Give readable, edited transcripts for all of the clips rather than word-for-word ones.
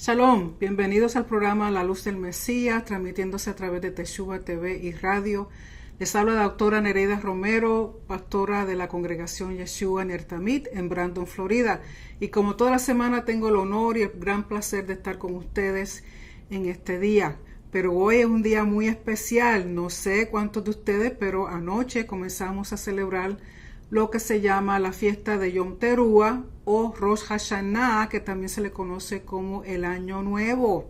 Shalom, bienvenidos al programa La Luz del Mesías, transmitiéndose a través de Teshuva TV y radio. Les habla la doctora Nereida Romero, pastora de la congregación Yeshua Ner Tamid en Brandon, Florida. Y como toda la semana tengo el honor y el gran placer de estar con ustedes en este día. Pero hoy es un día muy especial, no sé cuántos de ustedes, pero anoche comenzamos a celebrar lo que se llama la fiesta de Yom Teruah o Rosh Hashanah, que también se le conoce como el Año Nuevo.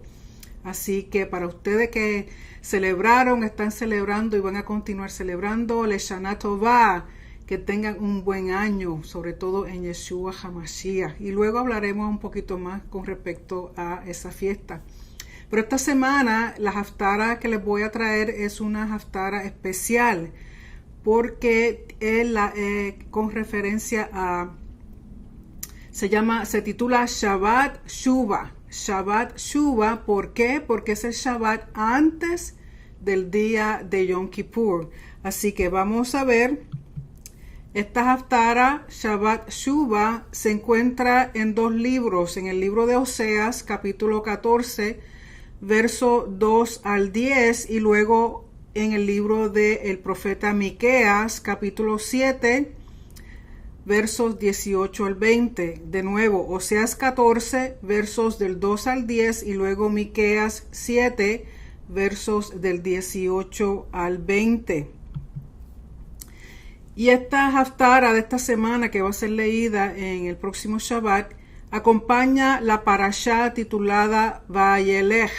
Así que para ustedes que celebraron, están celebrando y van a continuar celebrando, Leshana Tová, que tengan un buen año, sobre todo en Yeshua HaMashiach. Y luego hablaremos un poquito más con respecto a esa fiesta. Pero esta semana la haftara que les voy a traer es una haftara especial, porque con referencia a, se titula Shabbat Shuva. Shabbat Shuva, ¿por qué? Porque es el Shabbat antes del día de Yom Kippur. Así que vamos a ver, esta haftara Shabbat Shuva se encuentra en dos libros, en el libro de Oseas, capítulo 14, verso 2 al 10, y luego en el libro del profeta Miqueas, capítulo 7, versos 18 al 20. De nuevo, Oseas 14, versos del 2 al 10, y luego Miqueas 7, versos del 18 al 20. Y esta haftara de esta semana, que va a ser leída en el próximo Shabbat, acompaña la parashá titulada Vayelech,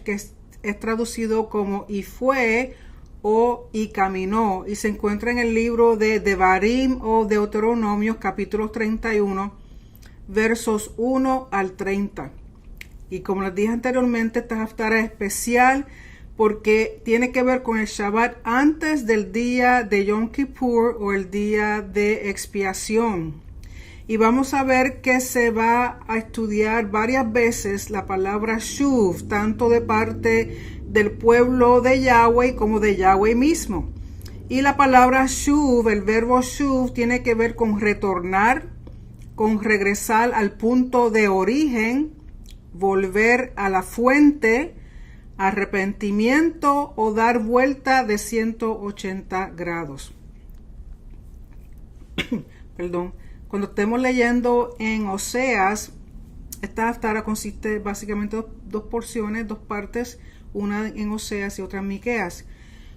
que es traducido como y fue o y caminó, y se encuentra en el libro de Devarim o Deuteronomios, capítulo 31, versos 1 al 30. Y como les dije anteriormente, esta haftara es especial porque tiene que ver con el Shabbat antes del día de Yom Kippur o el día de expiación. Y vamos a ver que se va a estudiar varias veces la palabra Shuv, tanto de parte del pueblo de Yahweh como de Yahweh mismo. Y la palabra Shuv, el verbo Shuv, tiene que ver con retornar, con regresar al punto de origen, volver a la fuente, arrepentimiento o dar vuelta de 180 grados. Perdón. Cuando estemos leyendo en Oseas, esta haftara consiste básicamente de dos porciones, dos partes, una en Oseas y otra en Miqueas.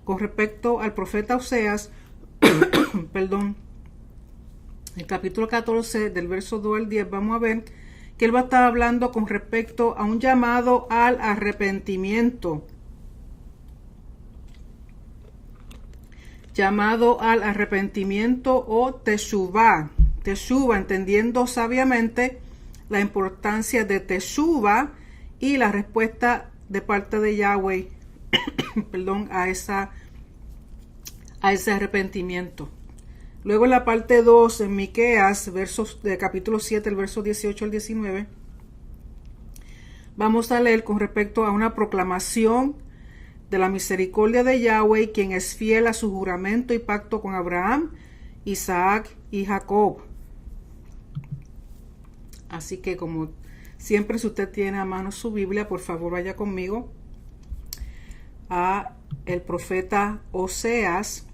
Con respecto al profeta Oseas, perdón, el capítulo 14 del verso 2 al 10, vamos a ver que él va a estar hablando con respecto a un llamado al arrepentimiento. Llamado al arrepentimiento o Teshuvah. Teshuva, entendiendo sabiamente la importancia de Teshuva y la respuesta de parte de Yahweh perdón, a ese arrepentimiento. Luego en la parte 2, en Miqueas, versos de capítulo 7, el verso 18 al 19, vamos a leer con respecto a una proclamación de la misericordia de Yahweh, quien es fiel a su juramento y pacto con Abraham, Isaac y Jacob. Así que, como siempre, si usted tiene a mano su Biblia, por favor vaya conmigo a el profeta Oseas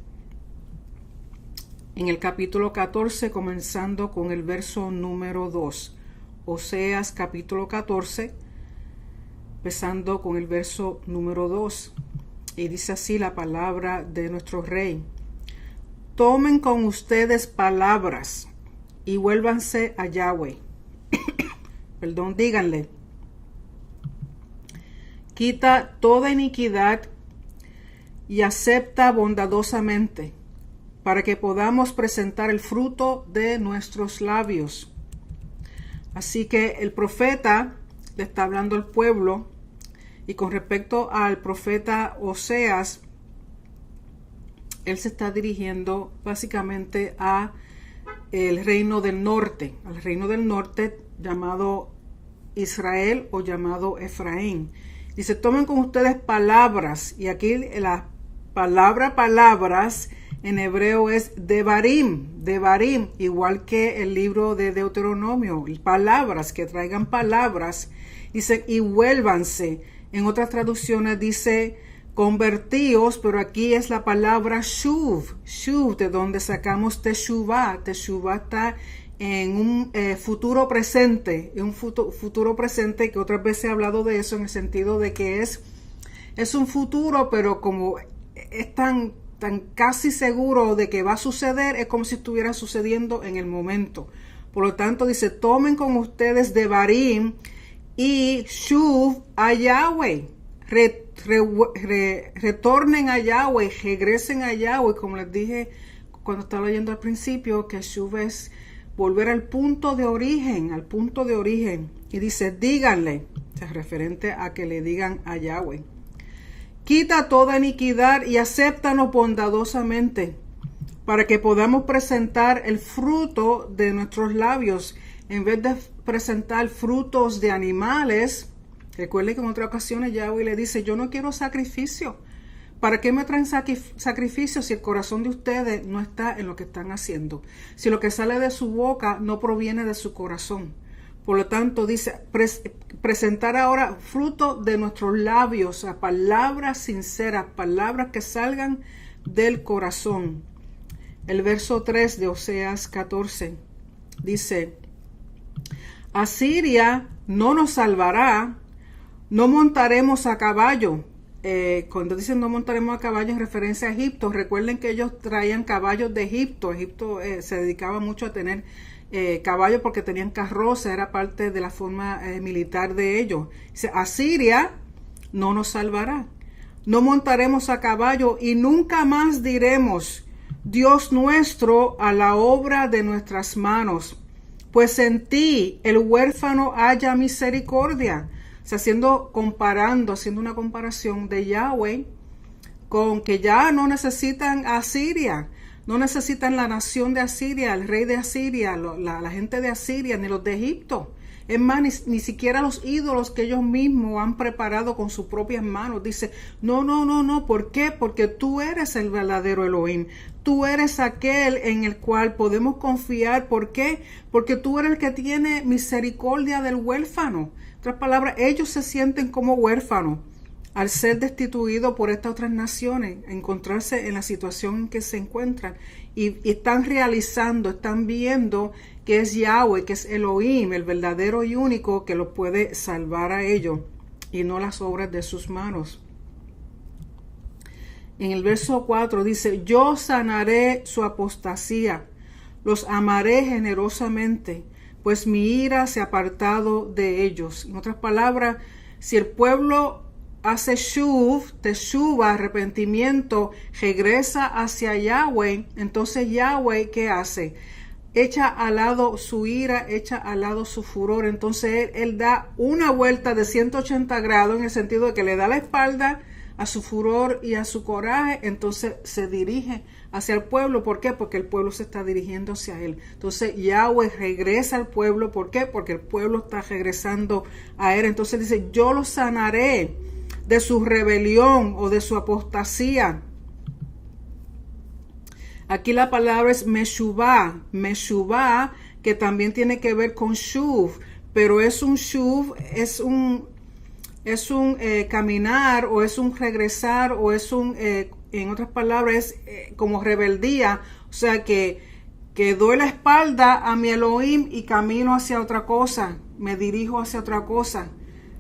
en el capítulo 14, comenzando con el verso número 2. Oseas capítulo 14, empezando con el verso número 2. Y dice así la palabra de nuestro rey: tomen con ustedes palabras y vuélvanse a Yahweh. Perdón, díganle: quita toda iniquidad y acepta bondadosamente, para que podamos presentar el fruto de nuestros labios. Así que el profeta le está hablando al pueblo, y con respecto al profeta Oseas, él se está dirigiendo básicamente a el reino del norte, al reino del norte llamado Israel o llamado Efraín. Dice: tomen con ustedes palabras, y aquí la palabras en hebreo es devarim, devarim, igual que el libro de Deuteronomio, palabras, que traigan palabras. Dice, y vuélvanse. En otras traducciones dice, convertíos, pero aquí es la palabra shuv, shuv, de donde sacamos teshuvah. Teshuvah está en un futuro presente, en un futuro presente, que otras veces he hablado de eso en el sentido de que es un futuro, pero como es tan casi seguro de que va a suceder, es como si estuviera sucediendo en el momento. Por lo tanto, dice, tomen con ustedes devarim y shuv a Yahweh, retornen a Yahweh, regresen a Yahweh, como les dije cuando estaba leyendo al principio, que shuv es volver al punto de origen, y dice, díganle, o sea, referente a que le digan a Yahweh, quita toda iniquidad y acéptanos bondadosamente, para que podamos presentar el fruto de nuestros labios, en vez de presentar frutos de animales. Recuerden que en otras ocasiones Yahweh le dice, yo no quiero sacrificio. ¿Para qué me traen sacrificio si el corazón de ustedes no está en lo que están haciendo? Si lo que sale de su boca no proviene de su corazón. Por lo tanto, dice, presentar ahora fruto de nuestros labios, a palabras sinceras, palabras que salgan del corazón. El verso 3 de Oseas 14 dice, Asiria no nos salvará, no montaremos a caballo. Cuando dicen no montaremos a caballo en referencia a Egipto, recuerden que ellos traían caballos de Egipto. Egipto se dedicaba mucho a tener caballos porque tenían carroza, era parte de la forma militar de ellos. Dice, Asiria no nos salvará, no montaremos a caballo y nunca más diremos, Dios nuestro, a la obra de nuestras manos, pues en ti el huérfano haya misericordia. O sea, haciendo una comparación de Yahweh con que ya no necesitan a Asiria, no necesitan la nación de Asiria, el rey de Asiria, la gente de Asiria, ni los de Egipto. Es más, ni siquiera los ídolos que ellos mismos han preparado con sus propias manos. Dice, no. ¿Por qué? Porque tú eres el verdadero Elohim. Tú eres aquel en el cual podemos confiar. ¿Por qué? Porque tú eres el que tiene misericordia del huérfano. En otras palabras, ellos se sienten como huérfanos al ser destituidos por estas otras naciones, encontrarse en la situación en que se encuentran, y están viendo que es Yahweh, que es Elohim, el verdadero y único que los puede salvar a ellos, y no las obras de sus manos. En el verso 4 dice, yo sanaré su apostasía, los amaré generosamente, pues mi ira se ha apartado de ellos. En otras palabras, si el pueblo hace shuv, teshuva, arrepentimiento, regresa hacia Yahweh, entonces Yahweh, ¿qué hace? Echa al lado su ira, echa al lado su furor. Entonces él da una vuelta de 180 grados en el sentido de que le da la espalda a su furor y a su coraje, entonces se dirige hacia el pueblo. ¿Por qué? Porque el pueblo se está dirigiendo hacia él. Entonces Yahweh regresa al pueblo. ¿Por qué? Porque el pueblo está regresando a él. Entonces dice, yo los sanaré de su rebelión o de su apostasía. Aquí la palabra es meshuvah, que también tiene que ver con shuv, pero es un shuv, es un caminar, o es un regresar, o es en otras palabras, es como rebeldía. O sea que doy la espalda a mi Elohim y camino hacia otra cosa, me dirijo hacia otra cosa,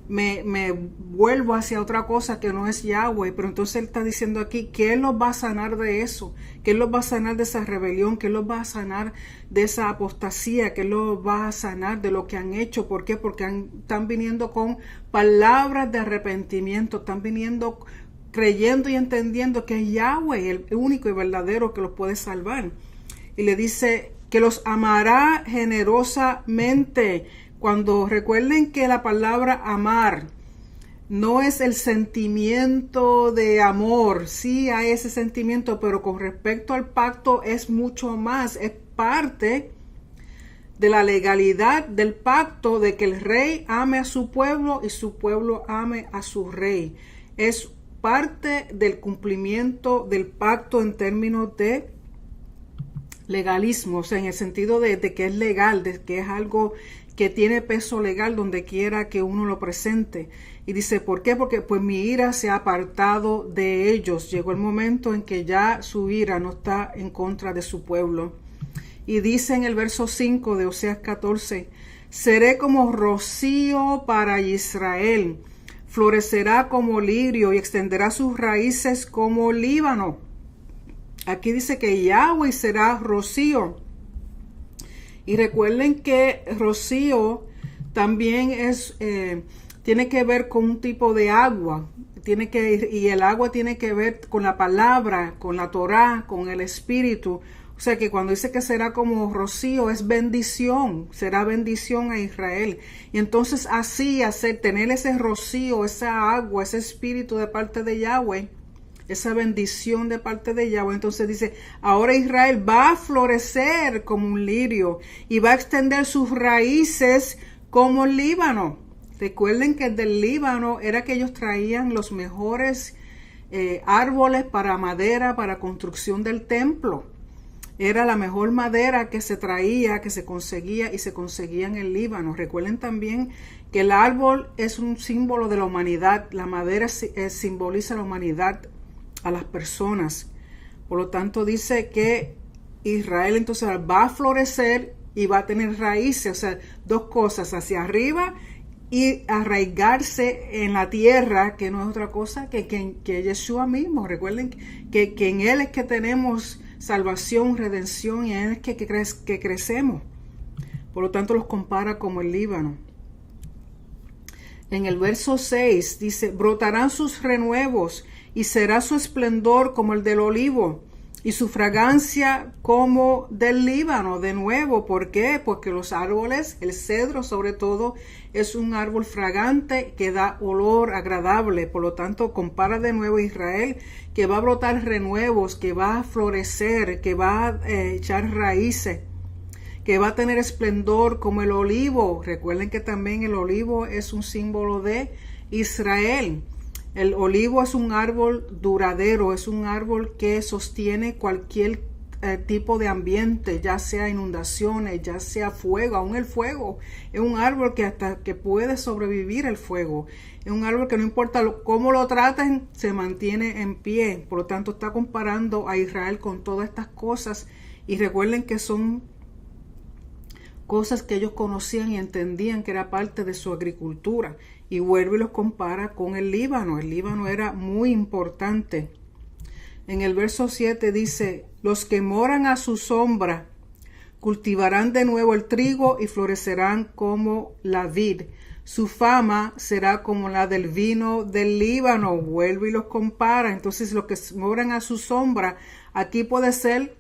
me vuelvo hacia otra cosa que no es Yahweh. Pero entonces él está diciendo aquí que él los va a sanar de eso, que él los va a sanar de esa rebelión, que él los va a sanar de esa apostasía, que él los va a sanar de lo que han hecho. ¿Por qué? Porque están viniendo con palabras de arrepentimiento, están viniendo creyendo y entendiendo que es Yahweh el único y verdadero que los puede salvar. Y le dice que los amará generosamente. Cuando recuerden que la palabra amar no es el sentimiento de amor, sí hay ese sentimiento, pero con respecto al pacto es mucho más, es parte de la legalidad del pacto, de que el rey ame a su pueblo y su pueblo ame a su rey. Es parte del cumplimiento del pacto en términos de legalismo, o sea, en el sentido de que es legal, de que es algo que tiene peso legal donde quiera que uno lo presente. Y dice, ¿por qué? Porque pues mi ira se ha apartado de ellos. Llegó el momento en que ya su ira no está en contra de su pueblo. Y dice en el verso 5 de Oseas 14, seré como rocío para Israel, florecerá como lirio y extenderá sus raíces como Líbano. Aquí dice que Yahweh será rocío. Y recuerden que rocío también tiene que ver con un tipo de agua. Y el agua tiene que ver con la palabra, con la Torá, con el Espíritu. O sea que cuando dice que será como rocío, es bendición, será bendición a Israel. Y entonces así, tener ese rocío, esa agua, ese espíritu de parte de Yahweh, esa bendición de parte de Yahweh. Entonces dice, ahora Israel va a florecer como un lirio y va a extender sus raíces como el Líbano. Recuerden que del Líbano era que ellos traían los mejores árboles para madera, para construcción del templo. Era la mejor madera que se traía, que se conseguía y se conseguía en el Líbano. Recuerden también que el árbol es un símbolo de la humanidad. La madera simboliza la humanidad, a las personas. Por lo tanto dice que Israel entonces va a florecer y va a tener raíces, o sea, dos cosas, hacia arriba y arraigarse en la tierra, que no es otra cosa que Yeshua mismo. Recuerden que en Él es que tenemos salvación, redención, y en Él es que crecemos. Por lo tanto los compara como el Líbano. En el verso 6 dice, brotarán sus renuevos y será su esplendor como el del olivo y su fragancia como del Líbano. De nuevo, ¿por qué? Porque los árboles, el cedro sobre todo, es un árbol fragante que da olor agradable. Por lo tanto, compara de nuevo a Israel, que va a brotar renuevos, que va a florecer, que va a echar raíces, que va a tener esplendor como el olivo. Recuerden que también el olivo es un símbolo de Israel. El olivo es un árbol duradero, es un árbol que sostiene cualquier tipo de ambiente, ya sea inundaciones, ya sea fuego. Aún el fuego es un árbol que hasta que puede sobrevivir el fuego. Es un árbol que no importa cómo lo traten, se mantiene en pie. Por lo tanto, está comparando a Israel con todas estas cosas. Y recuerden que son cosas que ellos conocían y entendían que era parte de su agricultura. Y vuelve y los compara con el Líbano. El Líbano era muy importante. En el verso 7 dice, los que moran a su sombra cultivarán de nuevo el trigo y florecerán como la vid. Su fama será como la del vino del Líbano. Vuelve y los compara. Entonces los que moran a su sombra, aquí puede ser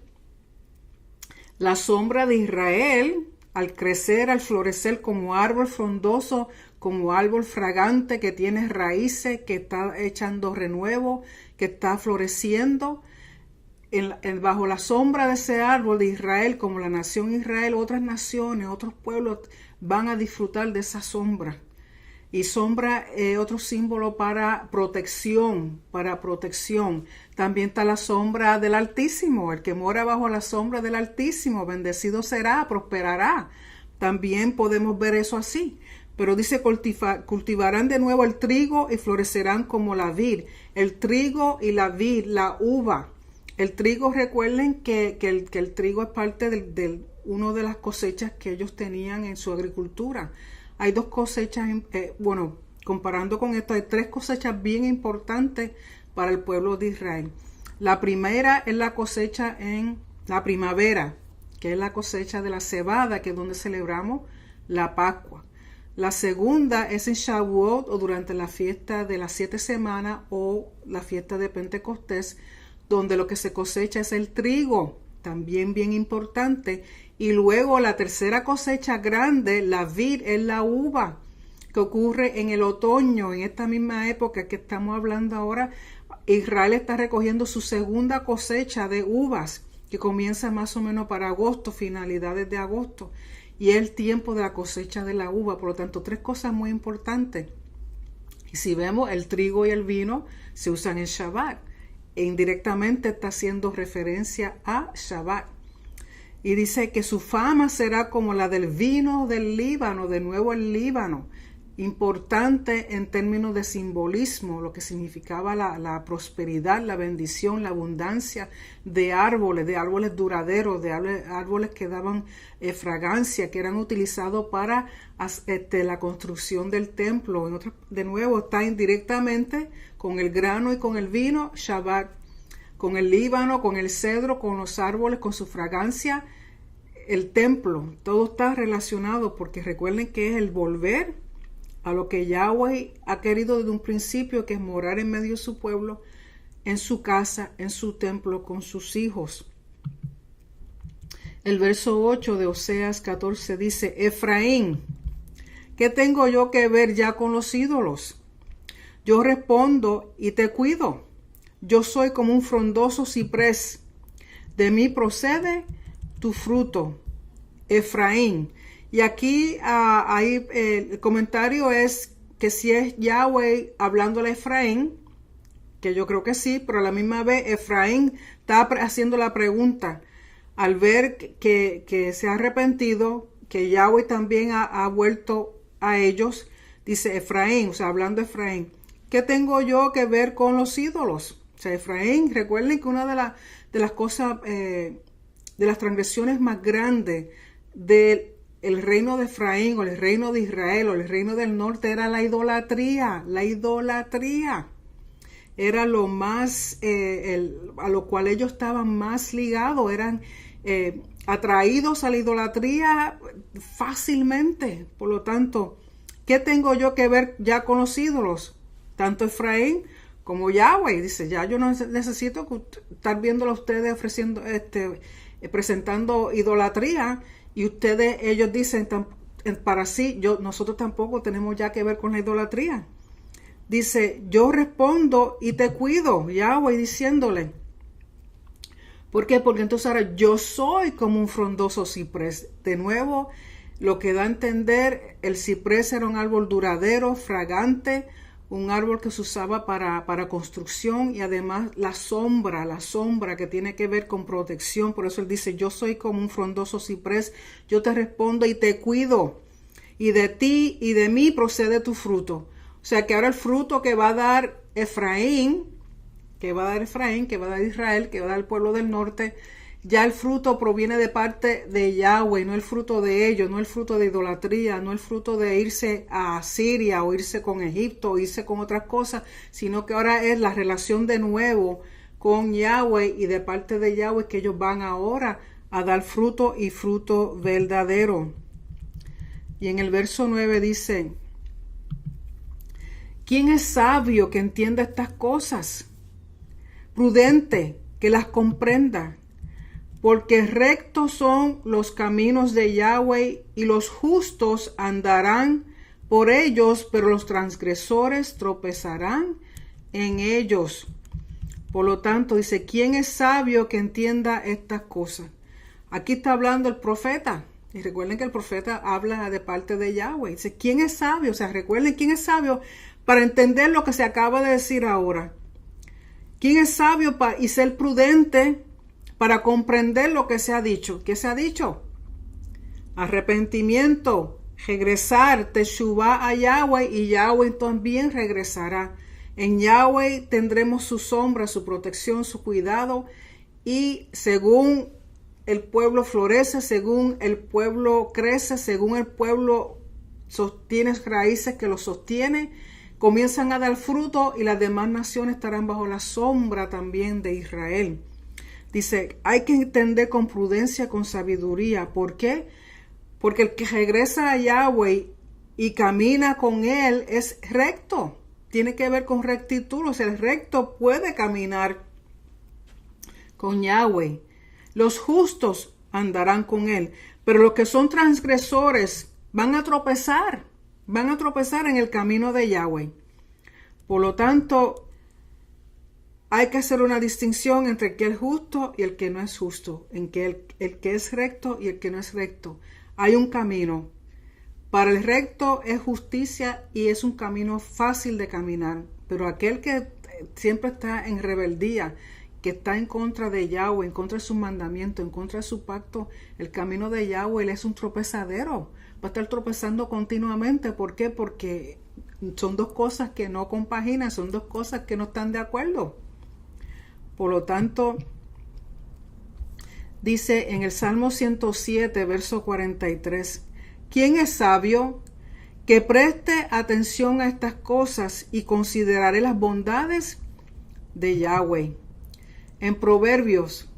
la sombra de Israel, al crecer, al florecer como árbol frondoso, como árbol fragante que tiene raíces, que está echando renuevo, que está floreciendo. Bajo la sombra de ese árbol de Israel, como la nación Israel, otras naciones, otros pueblos van a disfrutar de esa sombra. Y sombra es otro símbolo para protección, También está la sombra del Altísimo. El que mora bajo la sombra del Altísimo, bendecido será, prosperará. También podemos ver eso así. Pero dice, cultivarán de nuevo el trigo y florecerán como la vid. El trigo y la vid, la uva. El trigo, recuerden que el trigo es parte de una de las cosechas que ellos tenían en su agricultura. Hay dos cosechas, comparando con esto, hay tres cosechas bien importantes para el pueblo de Israel. La primera es la cosecha en la primavera, que es la cosecha de la cebada, que es donde celebramos la Pascua. La segunda es en Shavuot, o durante la fiesta de las 7 semanas, o la fiesta de Pentecostés, donde lo que se cosecha es el trigo, también bien importante. Y luego la tercera cosecha grande, la vid, es la uva, que ocurre en el otoño, en esta misma época que estamos hablando ahora. Israel está recogiendo su segunda cosecha de uvas, que comienza más o menos para agosto, finalidades de agosto, y es el tiempo de la cosecha de la uva. Por lo tanto, tres cosas muy importantes. Y si vemos, el trigo y el vino se usan en Shabbat, e indirectamente está haciendo referencia a Shabbat. Y dice que su fama será como la del vino del Líbano, de nuevo el Líbano. Importante en términos de simbolismo, lo que significaba la prosperidad, la bendición, la abundancia de árboles duraderos, de árboles que daban fragancia, que eran utilizados para la construcción del templo. De nuevo, está indirectamente con el grano y con el vino, Shabbat, con el Líbano, con el cedro, con los árboles, con su fragancia, el templo. Todo está relacionado porque recuerden que es el volver a lo que Yahweh ha querido desde un principio, que es morar en medio de su pueblo, en su casa, en su templo, con sus hijos. El verso 8 de Oseas 14 dice: Efraín, ¿qué tengo yo que ver ya con los ídolos? Yo respondo y te cuido. Yo soy como un frondoso ciprés. De mí procede tu fruto, Efraín. Y aquí ahí el comentario es que si es Yahweh hablándole a Efraín, que yo creo que sí, pero a la misma vez Efraín está haciendo la pregunta al ver que se ha arrepentido, que Yahweh también ha vuelto a ellos. Dice Efraín, o sea, hablando de Efraín, ¿qué tengo yo que ver con los ídolos? O sea, Efraín, recuerden que una de las cosas, de las transgresiones más grandes del reino de Efraín, o el reino de Israel, o el reino del norte, era la idolatría. La idolatría era lo más, a lo cual ellos estaban más ligados, eran atraídos a la idolatría fácilmente. Por lo tanto, ¿qué tengo yo que ver ya con los ídolos? Tanto Efraín como Yahweh dice: ya yo no necesito estar viéndolo a ustedes ofreciendo, presentando idolatría. Y ellos dicen para sí, nosotros tampoco tenemos ya que ver con la idolatría. Dice: yo respondo y te cuido, Yahweh diciéndole. ¿Por qué? Porque entonces ahora yo soy como un frondoso ciprés. De nuevo, lo que da a entender, el ciprés era un árbol duradero, fragante, un árbol que se usaba para construcción, y además la sombra que tiene que ver con protección. Por eso él dice: yo soy como un frondoso ciprés, yo te respondo y te cuido, y de ti y de mí procede tu fruto. O sea que ahora el fruto que va a dar Efraín, que va a dar Israel, que va a dar el pueblo del norte, ya el fruto proviene de parte de Yahweh, no el fruto de ellos, no el fruto de idolatría, no el fruto de irse a Siria o irse con Egipto o irse con otras cosas, sino que ahora es la relación de nuevo con Yahweh, y de parte de Yahweh que ellos van ahora a dar fruto, y fruto verdadero. Y en el verso 9 dice: ¿quién es sabio que entienda estas cosas? Prudente que las comprenda. Porque rectos son los caminos de Yahweh, y los justos andarán por ellos, pero los transgresores tropezarán en ellos. Por lo tanto, dice: ¿quién es sabio que entienda estas cosas? Aquí está hablando el profeta. Y recuerden que el profeta habla de parte de Yahweh. Dice: ¿quién es sabio? O sea, recuerden quién es sabio para entender lo que se acaba de decir ahora. ¿Quién es sabio y ser prudente para comprender lo que se ha dicho? ¿Qué se ha dicho? Arrepentimiento, regresar, teshuvá a Yahweh, y Yahweh también regresará. En Yahweh tendremos su sombra, su protección, su cuidado, y según el pueblo florece, según el pueblo crece, según el pueblo sostiene raíces que lo sostiene, comienzan a dar fruto, y las demás naciones estarán bajo la sombra también de Israel. Dice: hay que entender con prudencia, con sabiduría. ¿Por qué? Porque el que regresa a Yahweh y camina con él es recto. Tiene que ver con rectitud. O sea, el recto puede caminar con Yahweh. Los justos andarán con él. Pero los que son transgresores van a tropezar en el camino de Yahweh. Por lo tanto, hay que hacer una distinción entre el que es justo y el que no es justo, en que el que es recto y el que no es recto. Hay un camino. Para el recto es justicia y es un camino fácil de caminar, pero aquel que siempre está en rebeldía, que está en contra de Yahweh, en contra de su mandamiento, en contra de su pacto, el camino de Yahweh, él es un tropezadero. Va a estar tropezando continuamente. ¿Por qué? Porque son dos cosas que no compaginan, son dos cosas que no están de acuerdo. Por lo tanto, dice en el Salmo 107, verso 43, ¿quién es sabio? Que preste atención a estas cosas y consideraré las bondades de Yahweh. En Proverbios,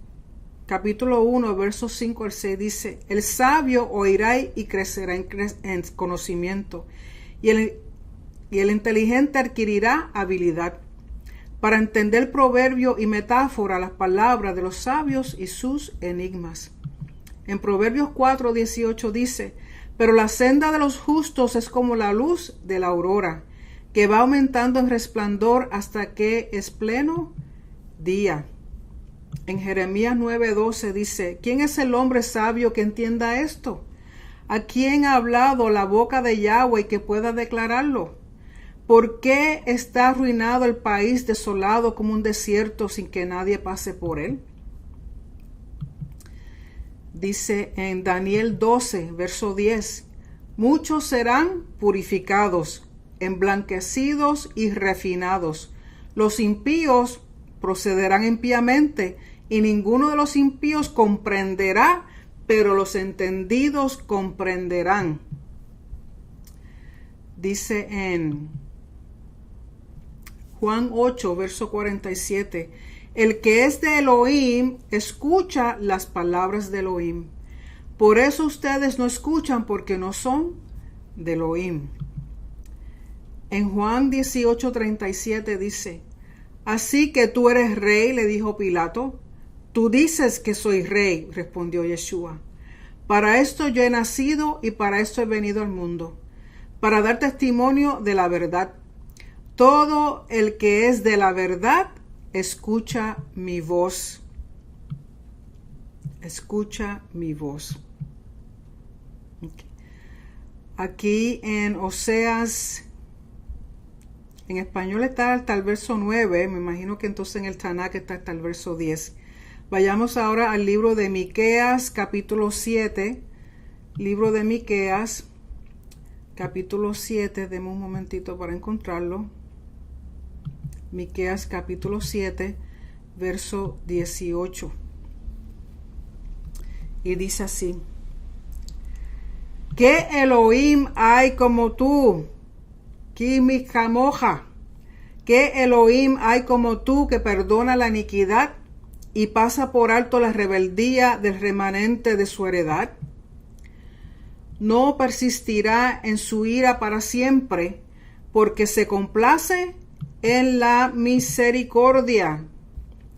capítulo 1, versos 5 al 6, dice, el sabio oirá y crecerá en conocimiento, y el inteligente adquirirá habilidad para entender proverbio y metáfora, las palabras de los sabios y sus enigmas. En Proverbios 4, 18 dice, pero la senda de los justos es como la luz de la aurora, que va aumentando en resplandor hasta que es pleno día. En Jeremías 9:12 dice, ¿quién es el hombre sabio que entienda esto? ¿A quién ha hablado la boca de Yahweh que pueda declararlo? ¿Por qué está arruinado el país desolado como un desierto sin que nadie pase por él? Dice en Daniel 12, verso 10, muchos serán purificados, emblanquecidos y refinados. Los impíos procederán impíamente, y ninguno de los impíos comprenderá, pero los entendidos comprenderán. Dice en Juan 8, verso 47, el que es de Elohim escucha las palabras de Elohim. Por eso ustedes no escuchan, porque no son de Elohim. En Juan 18:37 dice, así que tú eres rey, le dijo Pilato. Tú dices que soy rey, respondió Yeshua. Para esto yo he nacido y para esto he venido al mundo, para dar testimonio de la verdad. Todo el que es de la verdad, escucha mi voz. Escucha mi voz. Okay. Aquí en Oseas, en español está hasta el verso 9, me imagino que entonces en el Tanakh está hasta el verso 10. Vayamos ahora al libro de Miqueas, capítulo 7. Libro de Miqueas, capítulo 7. Deme un momentito para encontrarlo. Miqueas, capítulo 7, verso 18. Y dice así. ¿Qué Elohim hay como tú? Kimi Kamoja. ¿Qué Elohim hay como tú que perdona la iniquidad y pasa por alto la rebeldía del remanente de su heredad? No persistirá en su ira para siempre, porque se complace en la misericordia.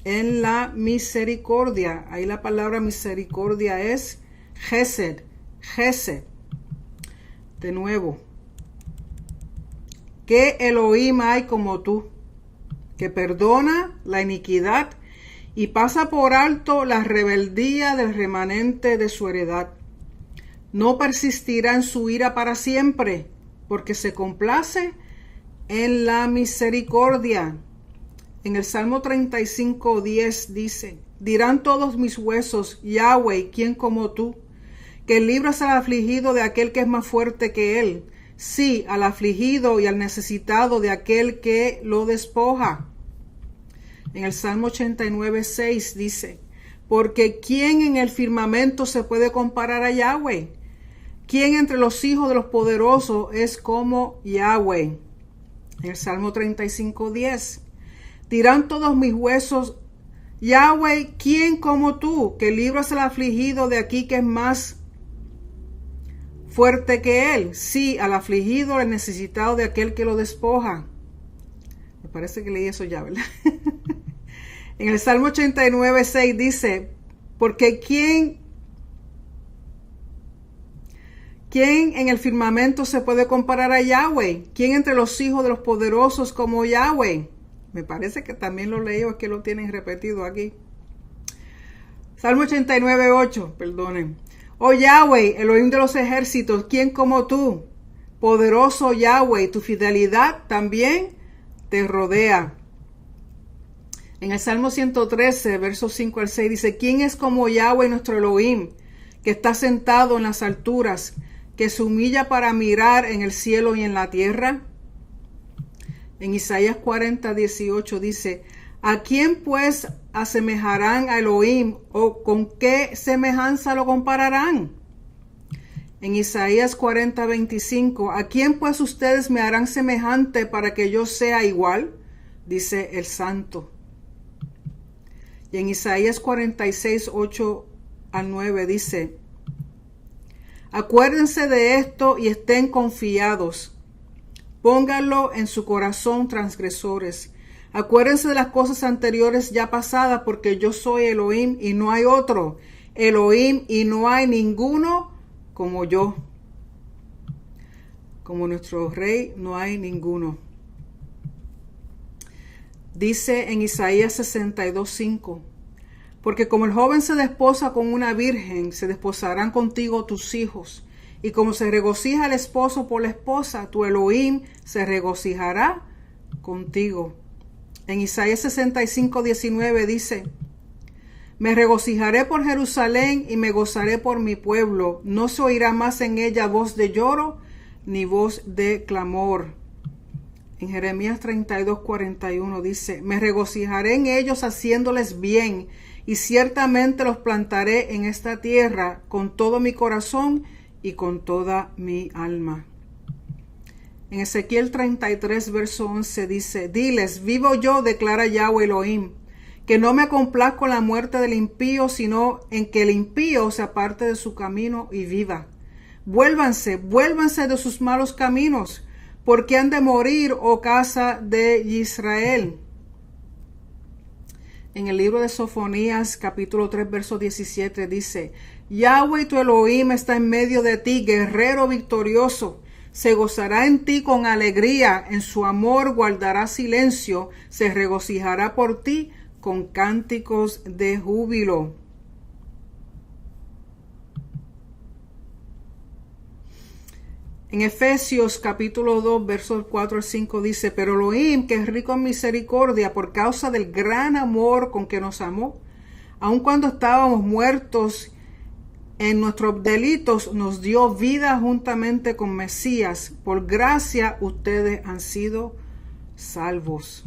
En la misericordia. Ahí la palabra misericordia es Gesed. Gesed. De nuevo. ¿Qué Elohim hay como tú? Que perdona la iniquidad y pasa por alto la rebeldía del remanente de su heredad. No persistirá en su ira para siempre, porque se complace en la misericordia. En el Salmo 35:10 dice, dirán todos mis huesos, Yahweh, ¿quién como tú? Que libras al afligido de aquel que es más fuerte que él. Sí, al afligido y al necesitado de aquel que lo despoja. En el Salmo 89:6 dice, porque ¿quién en el firmamento se puede comparar a Yahweh? ¿Quién entre los hijos de los poderosos es como Yahweh? En el Salmo 35:10, dirán todos mis huesos, Yahweh, ¿quién como tú, que libras al afligido de aquí que es más fuerte que él? Sí, al afligido, al necesitado de aquel que lo despoja. Me parece que leí eso ya, ¿verdad? En el Salmo 89:6 dice, porque ¿quién en el firmamento se puede comparar a Yahweh? ¿Quién entre los hijos de los poderosos como Yahweh? Me parece que también lo leí, o es que lo tienen repetido aquí. Salmo 89:8, perdonen. Oh Yahweh, Elohim de los ejércitos, ¿quién como tú? Poderoso Yahweh, tu fidelidad también te rodea. En el Salmo 113, versos 5 al 6 dice: ¿Quién es como Yahweh nuestro Elohim, que está sentado en las alturas, que se humilla para mirar en el cielo y en la tierra? En Isaías 40, 18 dice: ¿A quién pues asemejarán a Elohim, o con qué semejanza lo compararán? En Isaías 40, 25, ¿a quién pues ustedes me harán semejante para que yo sea igual? Dice el Santo. Y en Isaías 46, 8 al 9 dice: acuérdense de esto y estén confiados. Pónganlo en su corazón, transgresores. Acuérdense de las cosas anteriores ya pasadas, porque yo soy Elohim y no hay otro. Elohim y no hay ninguno como yo. Como nuestro rey no hay ninguno. Dice en Isaías 62:5: porque como el joven se desposa con una virgen, se desposarán contigo tus hijos. Y como se regocija el esposo por la esposa, tu Elohim se regocijará contigo. En Isaías 65:19 dice: me regocijaré por Jerusalén y me gozaré por mi pueblo. No se oirá más en ella voz de lloro ni voz de clamor. En Jeremías 32:41 dice: me regocijaré en ellos haciéndoles bien, y ciertamente los plantaré en esta tierra con todo mi corazón y con toda mi alma. En Ezequiel 33, verso 11 dice: diles, vivo yo, declara Yahweh Elohim, que no me complazco en la muerte del impío, sino en que el impío se aparte de su camino y viva. Vuélvanse de sus malos caminos, porque han de morir, oh casa de Israel. En el libro de Sofonías, capítulo 3, verso 17, dice: Yahweh tu Elohim está en medio de ti, guerrero victorioso. Se gozará en ti con alegría, en su amor guardará silencio, se regocijará por ti con cánticos de júbilo. En Efesios capítulo 2, versos 4 al 5 dice: pero Elohim, que es rico en misericordia, por causa del gran amor con que nos amó, aun cuando estábamos muertos en nuestros delitos, nos dio vida juntamente con Mesías. Por gracia ustedes han sido salvos.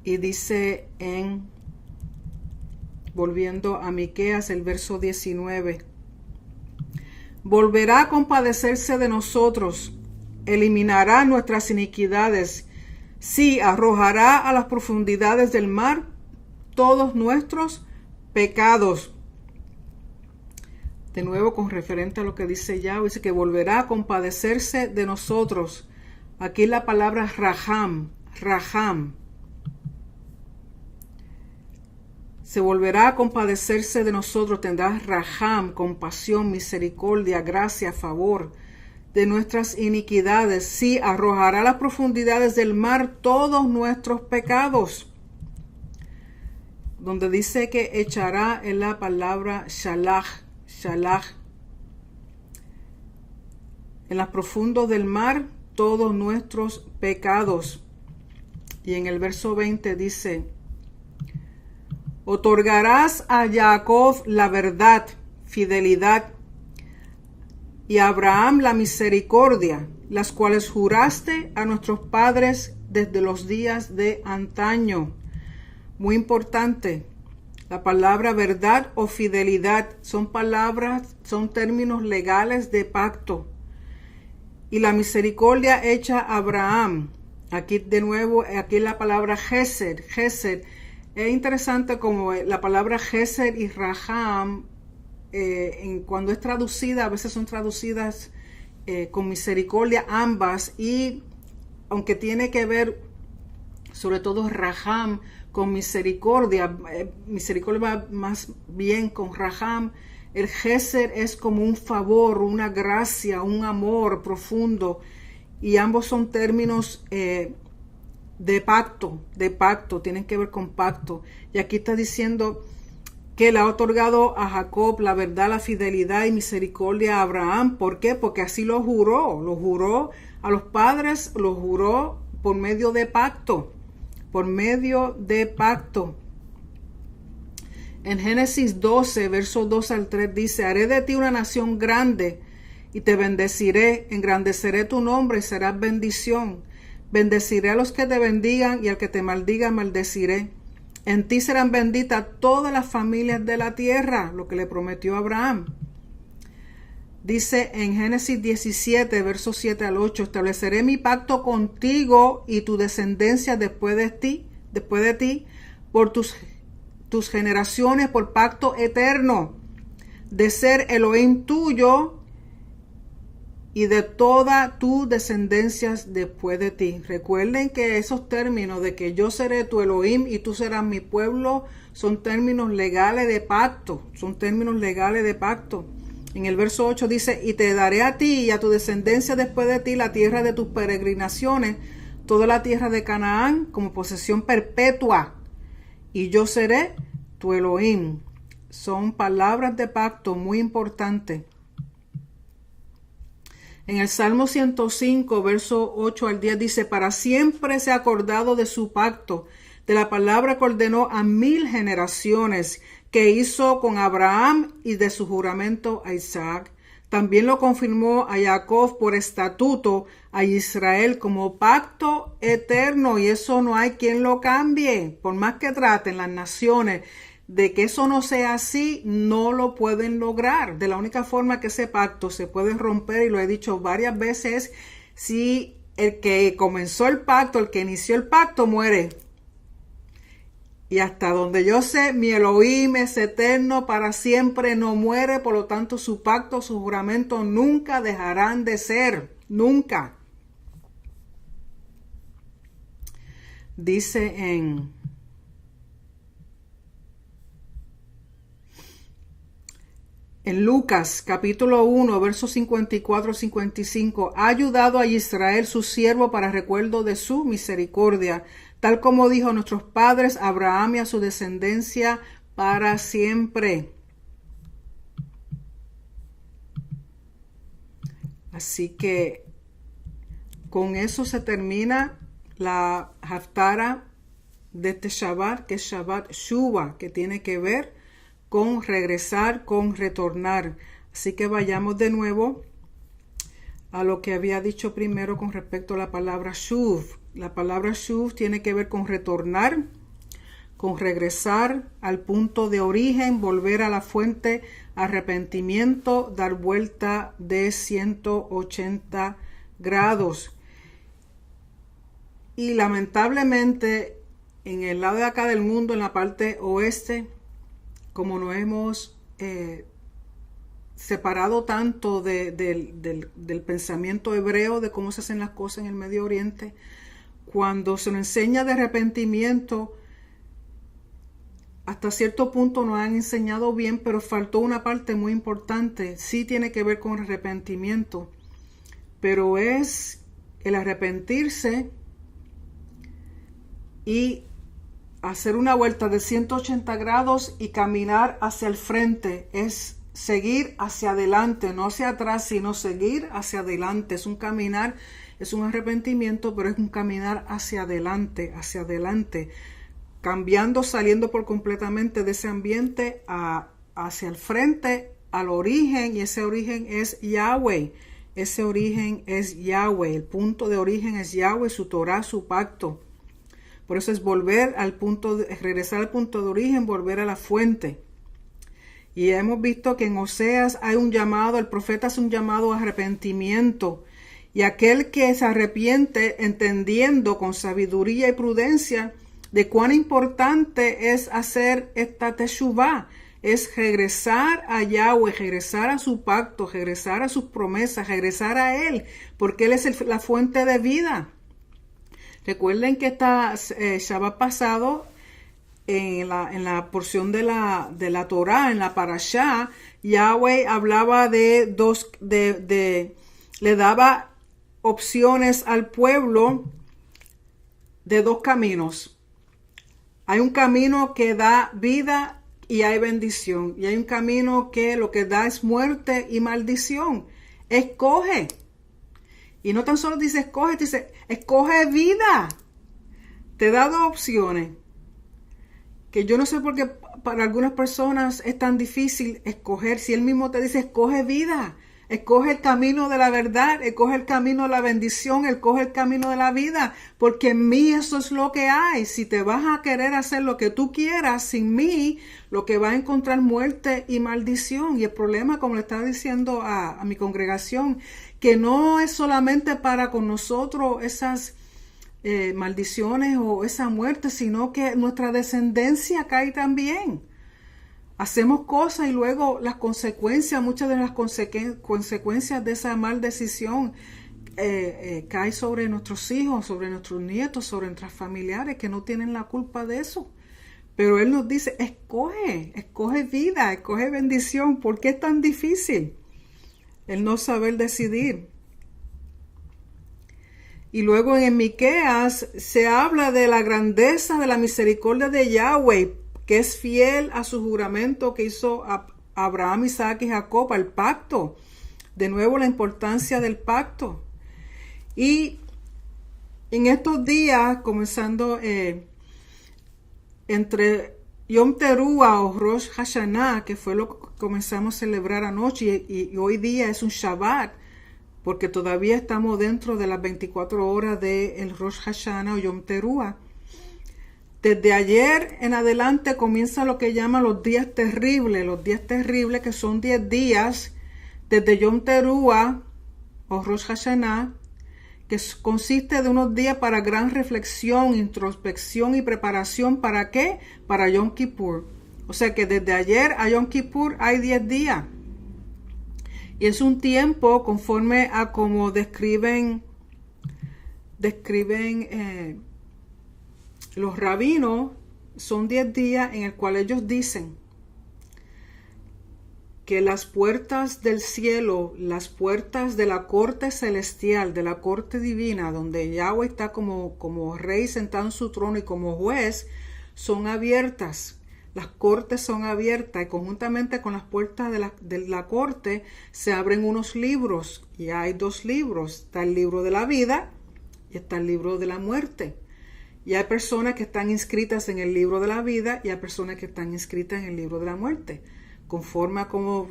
Y dice volviendo a Miqueas, el verso 19: volverá a compadecerse de nosotros, eliminará nuestras iniquidades, sí, arrojará a las profundidades del mar todos nuestros pecados. De nuevo, con referente a lo que dice Yahweh, dice que volverá a compadecerse de nosotros. Aquí la palabra raham. Se volverá a compadecerse de nosotros, tendrá raham, compasión, misericordia, gracia, favor de nuestras iniquidades. Sí, arrojará a las profundidades del mar todos nuestros pecados. Donde dice que echará en la palabra shalach, en los profundos del mar todos nuestros pecados. Y en el verso 20 dice: otorgarás a Jacob la verdad, fidelidad, y a Abraham la misericordia, las cuales juraste a nuestros padres desde los días de antaño. Muy importante, la palabra verdad o fidelidad son términos legales de pacto. Y la misericordia hecha a Abraham. Aquí de nuevo, aquí la palabra Gesed. Es interesante como la palabra Gesed y Raham, cuando es traducida, a veces son traducidas con misericordia ambas, y aunque tiene que ver sobre todo Raham con misericordia, misericordia va más bien con Raham. El Gesed es como un favor, una gracia, un amor profundo, y ambos son términos de pacto, tienen que ver con pacto. Y aquí está diciendo que le ha otorgado a Jacob la verdad, la fidelidad y misericordia a Abraham. ¿Por qué? Porque así lo juró a los padres, lo juró por medio de pacto, En Génesis 12, versos 2 al 3 dice: haré de ti una nación grande y te bendeciré, engrandeceré tu nombre y serás bendición. Bendeciré a los que te bendigan y al que te maldiga maldeciré. En ti serán benditas todas las familias de la tierra, lo que le prometió a Abraham. Dice en Génesis 17, versos 7 al 8, estableceré mi pacto contigo y tu descendencia después de ti, por tus generaciones, por pacto eterno, de ser Elohim tuyo y de toda tu descendencia después de ti. Recuerden que esos términos de que yo seré tu Elohim y tú serás mi pueblo son términos legales de pacto. En el verso 8 dice: y te daré a ti y a tu descendencia después de ti la tierra de tus peregrinaciones, toda la tierra de Canaán como posesión perpetua, y yo seré tu Elohim. Son palabras de pacto muy importantes. En el Salmo 105, verso 8 al 10 dice: para siempre se ha acordado de su pacto, de la palabra que ordenó a 1000 generaciones, que hizo con Abraham, y de su juramento a Isaac. También lo confirmó a Jacob por estatuto, a Israel como pacto eterno, y eso no hay quien lo cambie. Por más que traten las naciones de que eso no sea así, no lo pueden lograr. De la única forma que ese pacto se puede romper, y lo he dicho varias veces, si el que comenzó el pacto, el que inició el pacto, muere. Y hasta donde yo sé, mi Elohim es eterno para siempre, no muere, por lo tanto su pacto, su juramento nunca dejarán de ser, nunca. Dice en Lucas capítulo 1, versos 54-55, ha ayudado a Israel su siervo para recuerdo de su misericordia, tal como dijo a nuestros padres, a Abraham y a su descendencia para siempre. Así que con eso se termina la Haftara de este Shabbat, que es Shabbat Shuva, que tiene que ver con regresar, con retornar. Así que vayamos de nuevo a lo que había dicho primero con respecto a la palabra Shuv. La palabra Shuv tiene que ver con retornar, con regresar al punto de origen, volver a la fuente, arrepentimiento, dar vuelta de 180 grados. Y lamentablemente, en el lado de acá del mundo, en la parte oeste, como nos hemos separado tanto del pensamiento hebreo, de cómo se hacen las cosas en el Medio Oriente, cuando se nos enseña de arrepentimiento, hasta cierto punto nos han enseñado bien, pero faltó una parte muy importante. Sí tiene que ver con arrepentimiento, pero es el arrepentirse y hacer una vuelta de 180 grados y caminar hacia el frente. Es seguir hacia adelante, no hacia atrás, sino seguir hacia adelante. Es un caminar, es un arrepentimiento, pero es un caminar hacia adelante, cambiando, saliendo por completamente de ese ambiente hacia el frente, al origen, y ese origen es Yahweh. El punto de origen es Yahweh, su Torah, su pacto. Por eso es regresar al punto de origen, volver a la fuente. Y hemos visto que en Oseas hay un llamado, el profeta hace un llamado a arrepentimiento. Y aquel que se arrepiente, entendiendo con sabiduría y prudencia de cuán importante es hacer esta teshuvah, es regresar a Yahweh, regresar a su pacto, regresar a sus promesas, regresar a Él, porque Él es la fuente de vida. Recuerden que Shabbat pasado, en la porción de la Torah, en la Parashá, Yahweh hablaba le daba opciones al pueblo de 2 caminos. Hay un camino que da vida y hay bendición. Y hay un camino que lo que da es muerte y maldición. Escoge. Y no tan solo dice escoge, dice escoge vida. Te da dos opciones. Que yo no sé por qué para algunas personas es tan difícil escoger. Si él mismo te dice escoge vida. Escoge el camino de la verdad, escoge el camino de la bendición, escoge el camino de la vida, porque en mí eso es lo que hay. Si te vas a querer hacer lo que tú quieras, sin mí, lo que va a encontrar muerte y maldición. Y el problema, como le estaba diciendo a mi congregación, que no es solamente para con nosotros esas maldiciones o esa muerte, sino que nuestra descendencia cae también. Hacemos cosas y luego las consecuencias, muchas de las consecuencias de esa mal decisión cae sobre nuestros hijos, sobre nuestros nietos, sobre nuestros familiares que no tienen la culpa de eso. Pero Él nos dice, escoge vida, escoge bendición. ¿Por qué es tan difícil el no saber decidir? Y luego en Miqueas se habla de la grandeza de la misericordia de Yahweh, que es fiel a su juramento que hizo a Abraham, Isaac y Jacob, al pacto. De nuevo la importancia del pacto. Y en estos días, comenzando entre Yom Teruah o Rosh Hashanah, que fue lo que comenzamos a celebrar anoche, y hoy día es un Shabbat, porque todavía estamos dentro de las 24 horas del Rosh Hashanah o Yom Teruah. Desde ayer en adelante comienza lo que llaman los días terribles. Los días terribles, que son 10 días desde Yom Teruah o Rosh Hashanah, que consiste de unos días para gran reflexión, introspección y preparación. ¿Para qué? Para Yom Kippur. O sea que desde ayer a Yom Kippur hay 10 días. Y es un tiempo conforme a como describen los rabinos, son 10 días en el cual ellos dicen que las puertas del cielo, las puertas de la corte celestial, de la corte divina, donde Yahweh está como rey sentado en su trono y como juez, son abiertas. Las cortes son abiertas y conjuntamente con las puertas de la corte se abren unos libros. Y hay 2 libros. Está el libro de la vida y está el libro de la muerte. Y hay personas que están inscritas en el libro de la vida y hay personas que están inscritas en el libro de la muerte. Conforme a como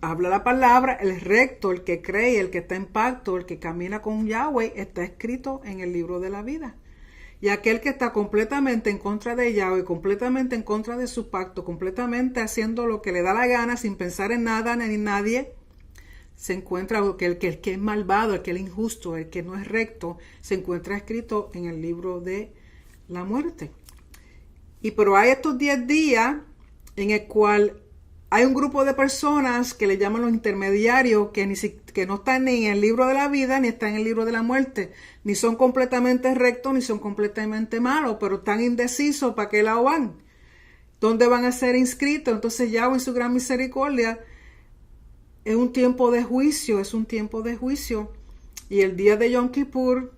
habla la palabra, el recto, el que cree, el que está en pacto, el que camina con Yahweh, está escrito en el libro de la vida. Y aquel que está completamente en contra de Yahweh, completamente en contra de su pacto, completamente haciendo lo que le da la gana, sin pensar en nada ni en nadie, se encuentra el que es malvado, el que es injusto, el que no es recto, se encuentra escrito en el libro de la muerte. Pero hay estos 10 días en el cual hay un grupo de personas que le llaman los intermediarios, que no están ni en el libro de la vida ni están en el libro de la muerte, ni son completamente rectos ni son completamente malos, pero están indecisos para qué lado van, dónde van a ser inscritos. Entonces Yahweh en su gran misericordia es un tiempo de juicio, y el día de Yom Kippur